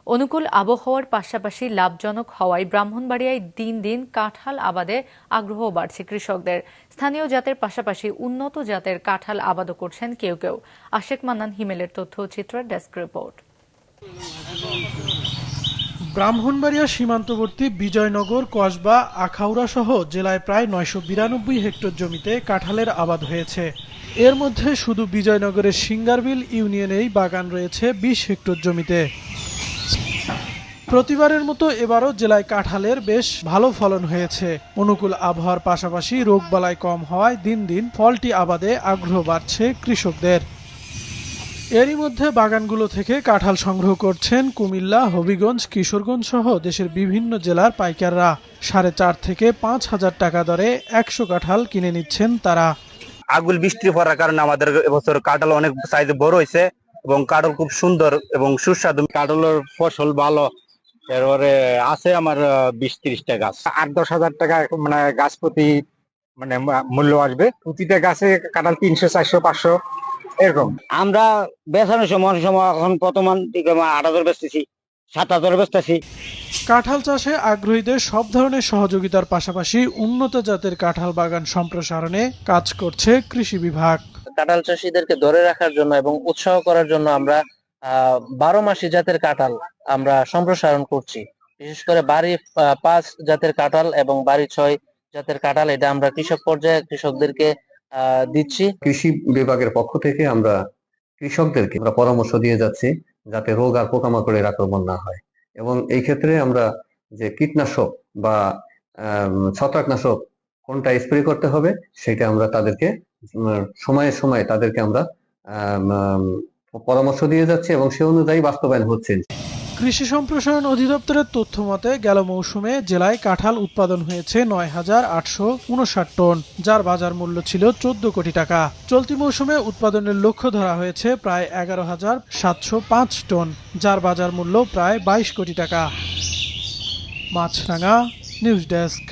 অনুকূল আবহাওয়ার পাশাপাশি লাভজনক হওয়ায় ব্রাহ্মণবাড়িয়ায় দিন দিন কাঁঠাল আবাদে আগ্রহ বাড়ছে কৃষকদের। স্থানীয় জাতের পাশাপাশি উন্নত জাতের কাঁঠাল আবাদও করছেন কেউ কেউ। আশেক মান্নান হিমেলের তথ্য চিত্র, ডেস্ক রিপোর্ট। ব্রাহ্মণবাড়িয়া সীমান্তবর্তী বিজয়নগর, কসবা, আখাউড়া সহ জেলায় প্রায় ৯৯২ হেক্টর জমিতে কাঁঠালের আবাদ হয়েছে। এর মধ্যে শুধু বিজয়নগরের সিঙ্গারবিল ইউনিয়নেই বাগান রয়েছে ২০ হেক্টর জমিতে। প্রতিবারের মতো এবারও জেলায় কাঁঠালের বেশ ভালো ফলন হয়েছে। অনুকূল আবহাওয়ার পাশাপাশি রোগবালাই কম হওয়ায় দিন দিন ফলটি আবাদে আগ্রহ বাড়ছে কৃষকদের। এরই মধ্যে বাগানগুলো থেকে কাঁঠাল সংগ্রহ করছেন কুমিল্লা, হবিগঞ্জ, কিশোরগঞ্জ সহ দেশের বিভিন্ন জেলার পাইকাররা। ৪.৫ থেকে ৫,০০০ টাকা দরে ১০০ কাঁঠাল কিনে নিচ্ছেন তারা। আগুল বৃষ্টি পড়ার কারণে আমাদের এবছর কাঁঠাল অনেক সাইজে বড় হয়েছে এবং কাঁঠাল খুব সুন্দর এবং সুস্বাদু। কাঁঠালের ফসল ভালো। এরপরে আছে আমার ২০-৩০টা গাছ, ৮-১০ হাজার টাকা মানে গাছ প্রতি মানে মূল্য আসবে। প্রতিটা গাছে কাঁঠাল ৩০০, ৪০০, ৫০০ এরকম। আমরা বেচানোর সময় এখন বর্তমান ৮,০০০ বেচতেছি, ৭,০০০ বেচতেছি। কাঁঠাল চাষে আগ্রহীদের সব ধরনের সহযোগিতার পাশাপাশি উন্নত জাতের কাঁঠাল বাগান সম্প্রসারণে কাজ করছে কৃষি বিভাগ। কাঁঠাল চাষীদেরকে ধরে রাখার জন্য এবং উৎসাহ করার জন্য আমরা ১২ মাসি জাতের কাঁঠাল আমরা সম্প্রসারণ করছি। বিশেষ করে বাড়ি ৫ জাতের কাঁঠাল এবং বাড়ি ৬ জাতের কাঁঠাল, এটা আমরা কৃষক পর্যায়ে কৃষকদেরকে দিচ্ছি। কৃষি বিভাগের পক্ষ থেকে আমরা কৃষকদেরকে পরামর্শ দিয়ে যাচ্ছি যাতে রোগ আর পোকামাকড়ের আক্রমণ না হয়, এবং এই ক্ষেত্রে আমরা যে কীটনাশক বা ছত্রাকনাশক কোনটা স্প্রে করতে হবে সেটা আমরা তাদেরকে সময়ে সময়ে তাদেরকে আমরা পরামর্শ দিয়ে যাচ্ছি এবং সে অনুযায়ী বাস্তবায়ন হচ্ছে। কৃষি সম্প্রসারণ অধিদপ্তরের তথ্য মতে গেল মৌসুমে জেলায় কাঁঠাল উৎপাদন হয়েছে ৯,৮৫৯ টন, যার বাজার মূল্য ছিল ১৪ কোটি টাকা। চলতি মৌসুমে উৎপাদনের লক্ষ্য ধরা হয়েছে প্রায় ১১,৭০৫ টন, যার বাজার মূল্য প্রায় ২২ কোটি টাকা। মাছরাঙা, নিউজ ডেস্ক।